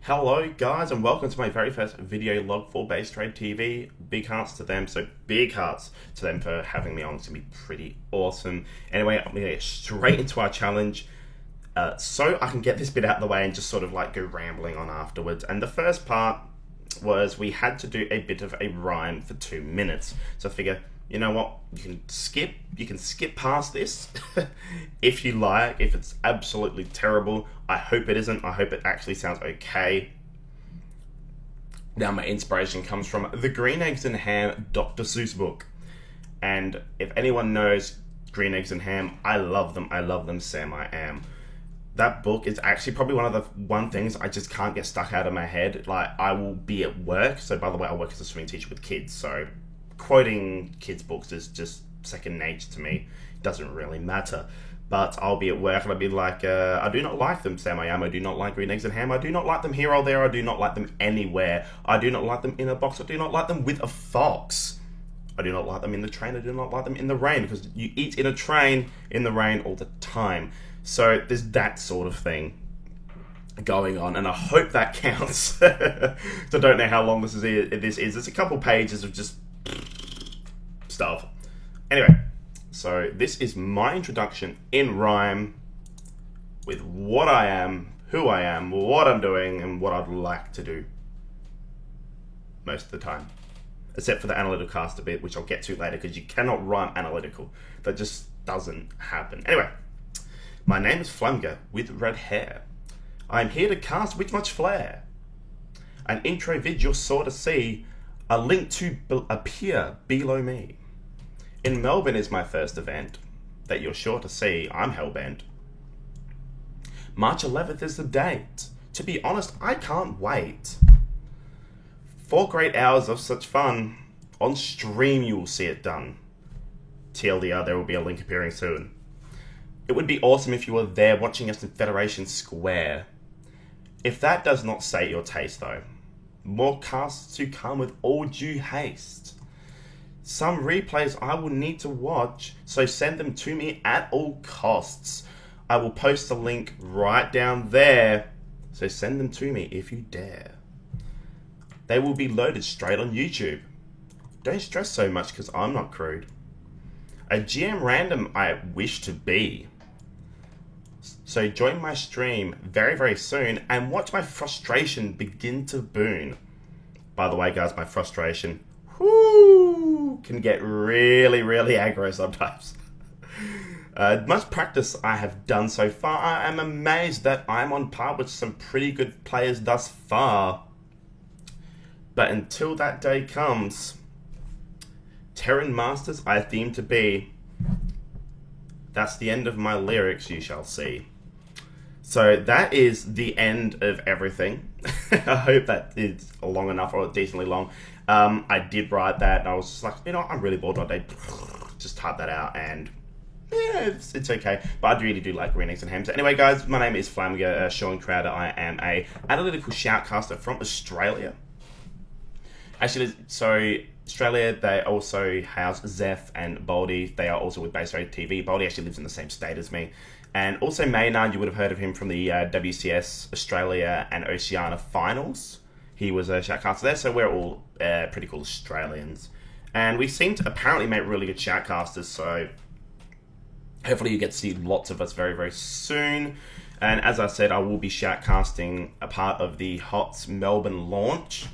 Hello guys and welcome to my very first video log for Base Trade TV. Big hearts to them, so big hearts to them for having me on. It's going to be pretty awesome. Anyway, I'm going to get straight into our challenge so I can get this bit out of the way and just sort of like go rambling on afterwards. And the first part was we had to do a bit of a rhyme for 2 minutes. So I figure, you know what, you can skip past this if you like, if it's absolutely terrible. I hope it isn't. I hope it actually sounds okay. Now my inspiration comes from the Green Eggs and Ham Dr. Seuss book. And if anyone knows Green Eggs and Ham, I love them, Sam, I am. That book is actually probably one things I just can't get stuck out of my head. Like, I will be at work. So by the way, I work as a swimming teacher with kids, so quoting kids' books is just second nature to me. It doesn't really matter. But I'll be at work and I'll be like, I do not like them, Sam I am. I do not like Green Eggs and Ham. I do not like them here or there. I do not like them anywhere. I do not like them in a box. I do not like them with a fox. I do not like them in the train. I do not like them in the rain, because you eat in a train in the rain all the time. So there's that sort of thing going on, and I hope that counts. So I don't know how long this is. It's a couple pages of just stuff. Anyway, so this is my introduction in rhyme with what I am, who I am, what I'm doing, and what I'd like to do most of the time. Except for the analytical caster bit, which I'll get to later, because you cannot rhyme analytical. That just doesn't happen. Anyway, my name is Flamga with red hair. I am here to cast with much flair. An intro vid you'll sort of see, a link to appear below me. In Melbourne is my first event that you're sure to see. I'm hellbent. March 11th is the date. To be honest, I can't wait. 4 great hours of such fun. On stream you will see it done. TLDR, there will be a link appearing soon. It would be awesome if you were there watching us in Federation Square. If that does not sate your taste though, more casts to come with all due haste. Some replays I will need to watch, so send them to me at all costs. I will post a link right down there, so send them to me if you dare. They will be loaded straight on YouTube. Don't stress so much, because I'm not crude. A GM random I wish to be. So join my stream very, very soon and watch my frustration begin to boon. By the way, guys, my frustration can get really, really aggro sometimes. Much practice I have done so far. I am amazed that I'm on par with some pretty good players thus far. But until that day comes, Terran Masters I deem to be. That's the end of my lyrics, you shall see. So that is the end of everything. I hope that is long enough, or decently long. I did write that and I was just like, you know, I'm really bored all day. Just type that out and yeah, it's okay. But I really do like Green Eggs and Ham. So anyway, guys, my name is Flamga, Sean Crowder. I am a analytical shoutcaster from Australia. Actually, so Australia, they also house Zeph and Baldy. They are also with Base Trade TV. Baldy actually lives in the same state as me. And also Maynard, you would have heard of him from the WCS Australia and Oceania finals. He was a shoutcaster there, so we're all pretty cool Australians. And we seem to apparently make really good shoutcasters, so hopefully you get to see lots of us very, very soon. And as I said, I will be shoutcasting a part of the HOTS Melbourne launch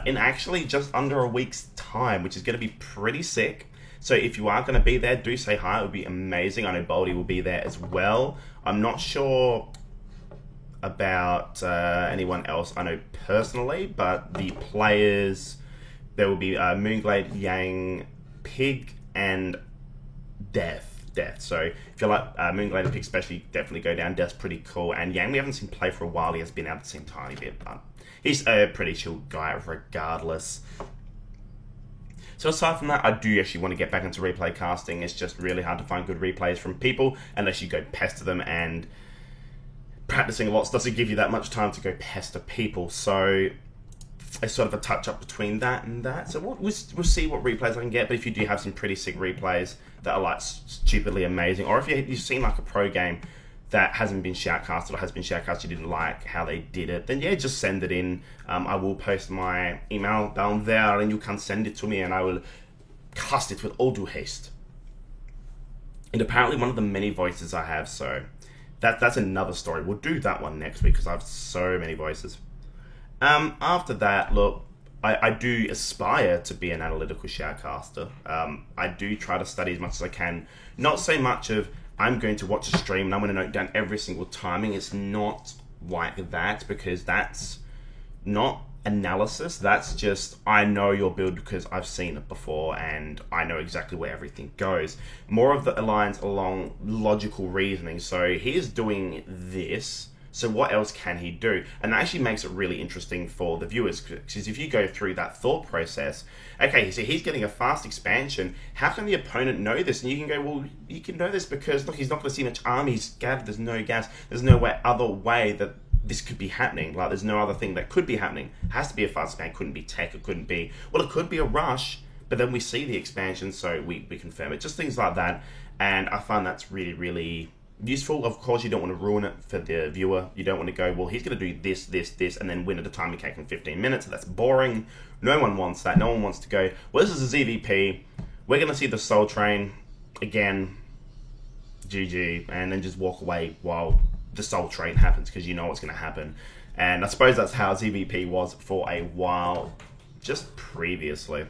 in actually just under a week's time, which is going to be pretty sick. So if you are going to be there, do say hi. It would be amazing. I know Baldy will be there as well. I'm not sure about anyone else I know personally, but the players, there will be Moonglade, Yang, Pig, and Death. So if you like Moonglade and Pig especially, definitely go down. Death's pretty cool. And Yang, we haven't seen play for a while. He has been out the same tiny bit, but he's a pretty chill guy regardless. So aside from that, I do actually want to get back into replay casting. It's just really hard to find good replays from people unless you go pester them, and practicing lots doesn't give you that much time to go pester people. So it's sort of a touch-up between that and that. So we'll see what replays I can get, but if you do have some pretty sick replays that are like stupidly amazing, or if you've seen like a pro game that hasn't been shoutcasted or has been shoutcasted, you didn't like how they did it, then yeah, just send it in. I will post my email down there and you can send it to me and I will cast it with all due haste. And apparently one of the many voices I have, so that's another story. We'll do that one next week because I have so many voices. After that, look, I do aspire to be an analytical shoutcaster. I do try to study as much as I can. Not so much of, I'm going to watch a stream and I'm going to note down every single timing. It's not like that, because that's not analysis. That's just, I know your build because I've seen it before and I know exactly where everything goes. More of the lines along logical reasoning. So he is doing this, so what else can he do? And that actually makes it really interesting for the viewers, because if you go through that thought process, okay, so he's getting a fast expansion. How can the opponent know this? And you can go, well, you can know this because, look, he's not going to see much armies gathered. There's no gas. There's no other way that this could be happening. Like, there's no other thing that could be happening. It has to be a fast expand. It couldn't be tech. It couldn't be, well, it could be a rush, but then we see the expansion, so we confirm it. Just things like that. And I find that's really, really useful. Of course, you don't want to ruin it for the viewer. You don't want to go, well, he's going to do this, this, this, and then win at a timing cake in 15 minutes. That's boring. No one wants that. No one wants to go, well, this is a ZVP. We're going to see the Soul Train again. GG. And then just walk away while the Soul Train happens, because you know what's going to happen. And I suppose that's how ZVP was for a while, just previously.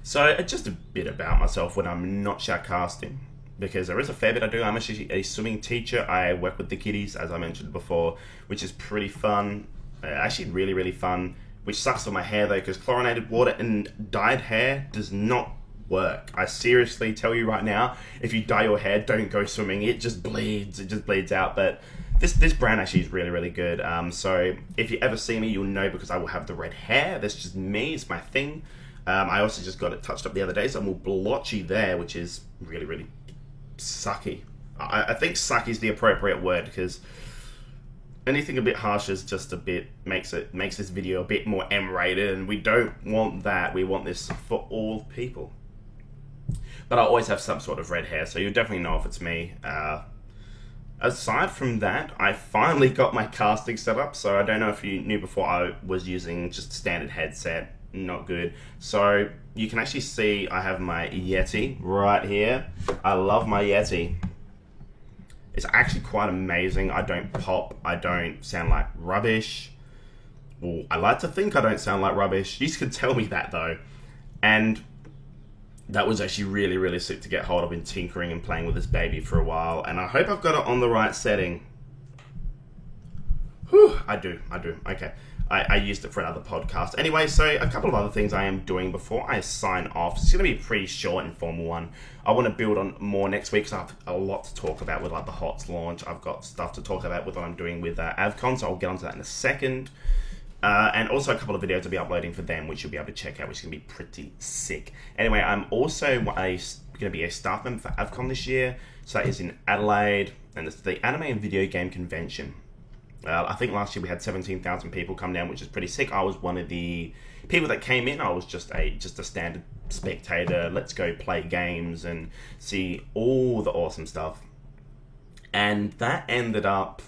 So just a bit about myself when I'm not shoutcasting, because there is a fair bit I do. I'm actually a swimming teacher. I work with the kiddies, as I mentioned before, which is pretty fun. Actually really, really fun, which sucks for my hair though, because chlorinated water and dyed hair does not work. I seriously tell you right now, if you dye your hair, don't go swimming. It just bleeds. It just bleeds out. But this brand actually is really, really good. So if you ever see me, you'll know, because I will have the red hair. That's just me. It's my thing. I also just got it touched up the other day, so I'm all blotchy there, which is really, really sucky. I think sucky is the appropriate word, because anything a bit harsh is just a bit, makes this video a bit more M-rated, and we don't want that. We want this for all people. But I always have some sort of red hair, so you'll definitely know if it's me. Aside from that, I finally got my casting set up, so I don't know if you knew before, I was using just a standard headset. Not good. So you can actually see I have my Yeti right here. I love my Yeti. It's actually quite amazing. I don't pop. I don't sound like rubbish. Well, I like to think I don't sound like rubbish. You could tell me that though. And that was actually really, really sick to get hold of. I've been tinkering and playing with this baby for a while, and I hope I've got it on the right setting. Whew, I do. Okay. I used it for another podcast. Anyway, so a couple of other things I am doing before I sign off. It's going to be a pretty short, informal one. I want to build on more next week, because I have a lot to talk about with like the HOTS launch. I've got stuff to talk about with what I'm doing with AvCon, so I'll get onto that in a second. And also a couple of videos I'll be uploading for them, which you'll be able to check out, which is going to be pretty sick. Anyway, I'm also going to be a staff member for AvCon this year. So that is in Adelaide, and it's the Anime and Video Game Convention. I think last year we had 17,000 people come down, which is pretty sick. I was one of the people that came in. I was just a standard spectator. Let's go play games and see all the awesome stuff. And that ended up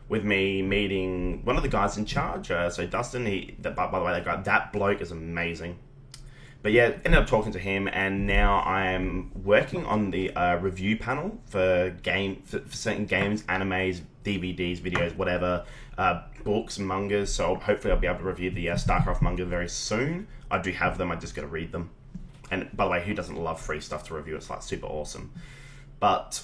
with me meeting one of the guys in charge. So Dustin, by the way, that bloke is amazing. But yeah, ended up talking to him, and now I am working on the review panel for certain games, animes, DVDs, videos, whatever, books, mangas. So hopefully I'll be able to review the StarCraft manga very soon. I do have them. I just got to read them. And by the way, who doesn't love free stuff to review? It's like super awesome. But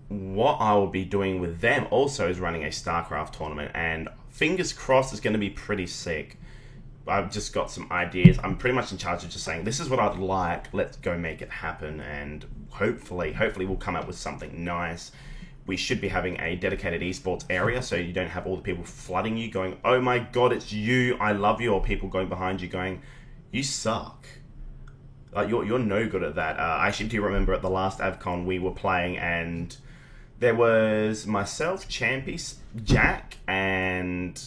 what I will be doing with them also is running a StarCraft tournament, and fingers crossed it's going to be pretty sick. I've just got some ideas. I'm pretty much in charge of just saying, this is what I'd like, let's go make it happen, and hopefully we'll come up with something nice. We should be having a dedicated esports area, so you don't have all the people flooding you going, oh my god, it's you, I love you, or people going behind you going, you suck. Like, you're no good at that. I actually do remember at the last AvCon we were playing, and there was myself, Champy, Jack, and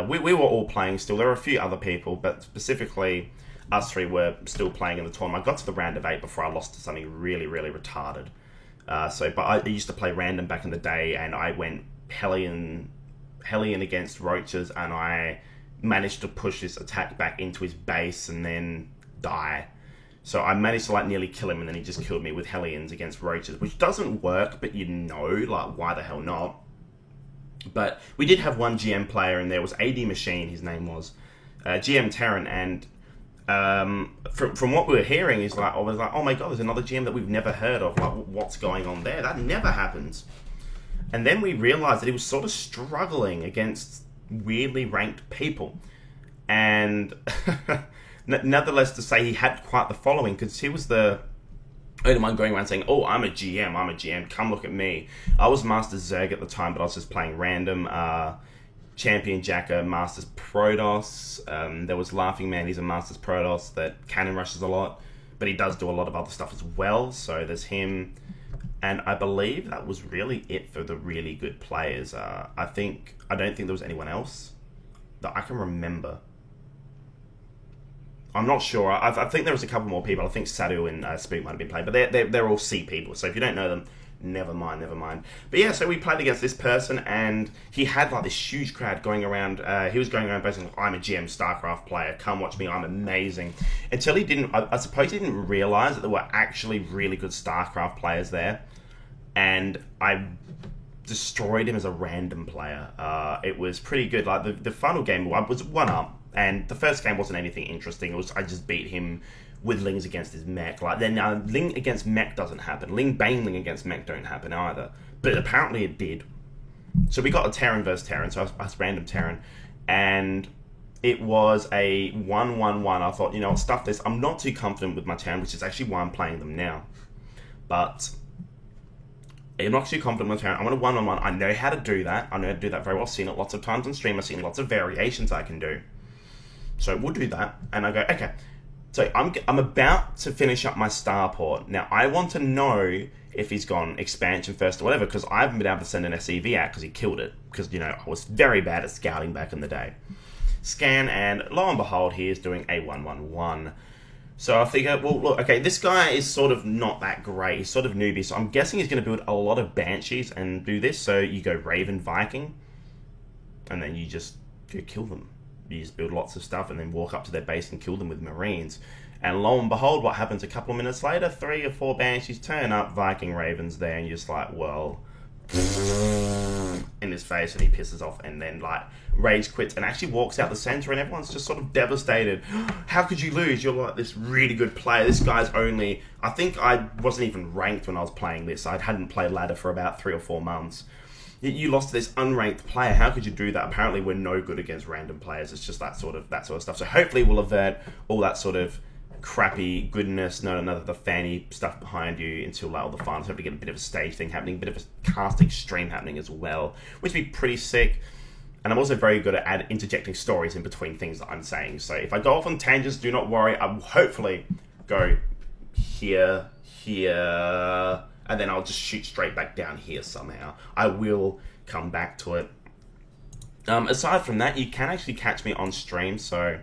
we were all playing still. There were a few other people, but specifically us three were still playing in the tournament. I got to the round of 8 before I lost to something really, really retarded. But I used to play random back in the day, and I went Hellion against Roaches, and I managed to push this attack back into his base and then die. So I managed to nearly kill him, and then he just killed me with Hellions against Roaches, which doesn't work, but why the hell not? But we did have one GM player, and there was AD Machine, his name was, GM Terran, and from what we were hearing is I was like, oh my god, there's another GM that we've never heard of, what's going on there? That never happens. And then we realized that he was sort of struggling against weirdly ranked people. And nonetheless, to say he had quite the following, because he was I don't mind going around saying, oh, I'm a GM, come look at me. I was Master Zerg at the time, but I was just playing random. Champion Jacker, Masters Protoss. There was Laughing Man, he's a Masters Protoss that cannon rushes a lot, but he does do a lot of other stuff as well, so there's him. And I believe that was really it for the really good players. I don't think there was anyone else that I can remember. I'm not sure. I think there was a couple more people. I think Sadu and Spook might have been playing, but they're all C people. So if you don't know them, never mind. But yeah, so we played against this person, and he had this huge crowd going around. He was going around basically, I'm a GM StarCraft player. Come watch me. I'm amazing. Until he didn't. I suppose he didn't realize that there were actually really good StarCraft players there, and I destroyed him as a random player. It was pretty good. The final game was 1-up. And the first game wasn't anything interesting. I just beat him with Lings against his mech. Ling against mech doesn't happen. Baneling against mech don't happen either. But apparently it did. So we got a Terran versus Terran. So I was random Terran. And it was a 1-1-1. I thought, stuff this. I'm not too confident with my Terran, which is actually why I'm playing them now. But I'm not too confident with my Terran. I want a 1-on-1. I know how to do that. I know how to do that very well. I've seen it lots of times on stream. I've seen lots of variations I can do. So we'll do that, and I go, okay. So I'm about to finish up my starport. Now, I want to know if he's gone expansion first or whatever, because I haven't been able to send an SEV out because he killed it. Because, I was very bad at scouting back in the day. Scan, and lo and behold, he is doing a 1-1-1. So I figure, well, look, okay, this guy is sort of not that great. He's sort of newbie, so I'm guessing he's going to build a lot of Banshees and do this. So you go Raven Viking, and then you just go kill them. You just build lots of stuff and then walk up to their base and kill them with Marines. And lo and behold, what happens a couple of minutes later? 3 or 4 Banshees turn up, Viking Ravens there, and you're just like, well, in his face, and he pisses off and then rage quits and actually walks out the center, and everyone's just sort of devastated. How could you lose? You're this really good player. This guy's only... I think I wasn't even ranked when I was playing this. I hadn't played ladder for about 3 or 4 months. You lost to this unranked player. How could you do that? Apparently, we're no good against random players. It's just that sort of stuff. So hopefully, we'll avert all that sort of crappy goodness, the fanny stuff behind you until all the finals. Hopefully, get a bit of a stage thing happening, a bit of a casting stream happening as well, which would be pretty sick. And I'm also very good at interjecting stories in between things that I'm saying. So if I go off on tangents, do not worry. I will hopefully go here, and then I'll just shoot straight back down here somehow. I will come back to it. Aside from that, you can actually catch me on stream. So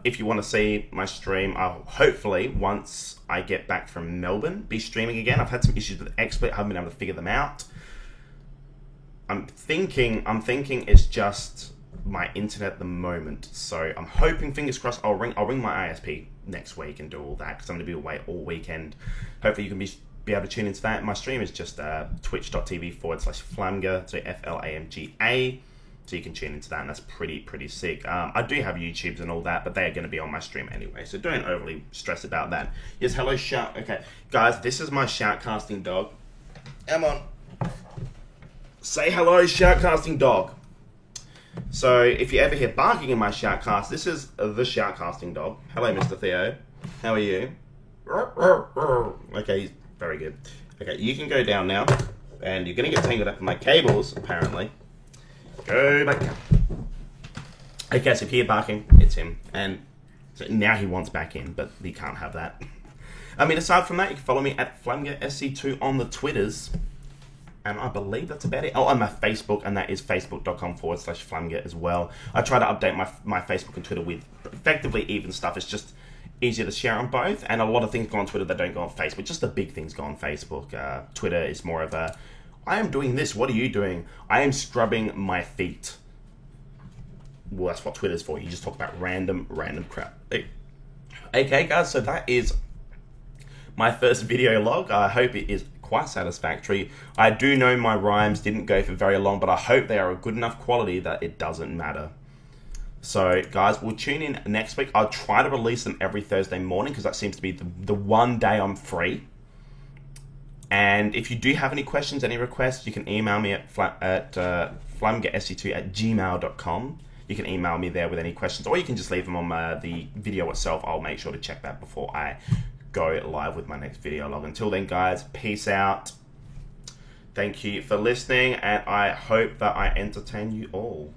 if you want to see my stream, I'll hopefully, once I get back from Melbourne, be streaming again. I've had some issues with XSplit. I haven't been able to figure them out. I'm thinking it's just my internet at the moment. So I'm hoping, fingers crossed, I'll ring my ISP next week and do all that, because I'm going to be away all weekend. Hopefully you can be able to tune into that. My stream is just twitch.tv/Flamga, so FLAMGA, so you can tune into that, and that's pretty sick. I do have YouTubes and all that, but they're going to be on my stream anyway, so don't overly stress about that. Yes, hello, Shout. Okay, guys, this is my shoutcasting dog. Come on. Say hello, shoutcasting dog. So, if you ever hear barking in my shoutcast, this is the shoutcasting dog. Hello, Mr. Theo. How are you? Okay, very good. Okay, you can go down now, and you're going to get tangled up in my cables, apparently. Go back down. Okay, so if you hear barking, it's him. And so now he wants back in, but he can't have that. Aside from that, you can follow me at FlamgaSC2 on the Twitters. And I believe that's about it. Oh, and my Facebook, and that is facebook.com/Flamga as well. I try to update my Facebook and Twitter with effectively even stuff. It's just easier to share on both, and a lot of things go on Twitter that don't go on Facebook. Just the big things go on Facebook. Twitter is more of a, I am doing this, what are you doing? I am scrubbing my feet. Well, that's what Twitter's for. You just talk about random crap. Okay, guys, so that is my first video log. I hope it is quite satisfactory. I do know my rhymes didn't go for very long, but I hope they are of good enough quality that it doesn't matter. So, guys, we'll tune in next week. I'll try to release them every Thursday morning because that seems to be the one day I'm free. And if you do have any questions, any requests, you can email me at flamingetsc2@gmail.com. You can email me there with any questions, or you can just leave them on the video itself. I'll make sure to check that before I go live with my next video log. Until then, guys, peace out. Thank you for listening, and I hope that I entertain you all.